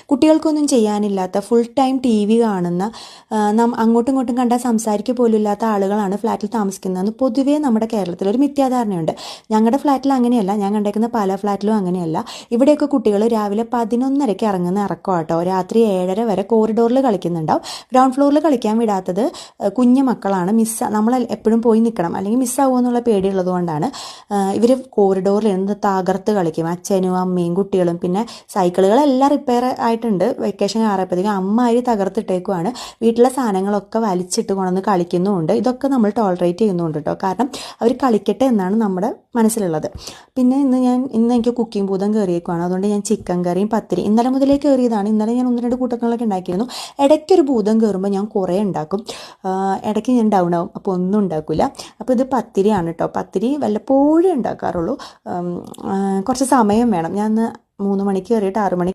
കുട്ടികൾക്കൊന്നും ചെയ്യാനില്ലാത്ത full time T V കാണുന്ന അങ്ങോട്ടും ഇങ്ങോട്ടും കണ്ടാൽ സംസാരിക്കുക പോലും ഇല്ലാത്ത ആളുകളാണ് ഫ്ലാറ്റിൽ താമസിക്കുന്നതെന്ന് പൊതുവേ നമ്മുടെ കേരളത്തിലൊരു മിഥ്യാധാരണയുണ്ട്. ഞങ്ങളുടെ ഫ്ലാറ്റിൽ അങ്ങനെയല്ല, ഞാൻ കണ്ടേക്കുന്ന പല ഫ്ലാറ്റിലും അങ്ങനെയല്ല. ഇവിടെയൊക്കെ കുട്ടികൾ രാവിലെ 11:30 ഇറങ്ങുന്ന ഇറക്കം കേട്ടോ, രാത്രി 7:30 വരെ കോറിഡോറിൽ കളിക്കുന്നുണ്ടാവും. ഗ്രൗണ്ട് ഫ്ലോറിൽ കളിക്കാൻ വിടാത്തത് കുഞ്ഞു മക്കളാണ്. നമ്മൾ എപ്പോഴും പോയി നിൽക്കണം, അല്ലെങ്കിൽ മിസ്സാവുമോ എന്നുള്ള പേടിയുള്ളത് കൊണ്ടാണ്. ഇവർ കോറിഡോറിൽ ഇരുന്ന് തകർത്ത് കളിക്കും, അച്ഛനും അമ്മയും കുട്ടികളും. പിന്നെ സൈക്കിളുകളെല്ലാം റിപ്പയർ ആയിട്ടുണ്ട്, വെക്കേഷൻ ആയപ്പോഴത്തേക്കും അമ്മായി തകർത്തിട്ടേക്കുവാണ്. വീട്ടിലെ സാധനങ്ങളൊക്കെ വലിച്ചിട്ട് കൊണ്ടുവന്ന് കളിക്കുന്നുമുണ്ട്. ഇതൊക്കെ നമ്മൾ ടോളറേറ്റ് ചെയ്യുന്നുണ്ട് കേട്ടോ, കാരണം അവർ കളിക്കട്ടെ എന്നാണ് നമ്മുടെ മനസ്സിലുള്ളത്. പിന്നെ ഇന്ന് എനിക്ക് കുക്കിംഗ് ഭൂതം കയറിയേക്കുവാണ്. അതുകൊണ്ട് ഞാൻ ചിക്കൻ കറിയും പത്തിരി ഇന്നലെ മുതലേ കയറിയതാണ്. ഇന്നലെ ഞാൻ 1-2 കൂട്ടങ്ങളൊക്കെ ഉണ്ടാക്കിയിരുന്നു. ഇടയ്ക്കൊരു ഭൂതം കയറുമ്പോൾ ഞാൻ കുറേ ഉണ്ടാക്കും, ഇടയ്ക്ക് ഞാൻ ഡൗൺ ആവും, അപ്പോൾ ഒന്നും ഉണ്ടാക്കില്ല. അപ്പോൾ ഇത് പത്തിരിയാണ് കേട്ടോ. പത്തിരി വല്ലപ്പോഴും ഉണ്ടാക്കാറുള്ളൂ, കുറച്ച് സമയം വേണം. ഞാൻ 3 മണിക്ക് കയറിയിട്ട് 6 മണി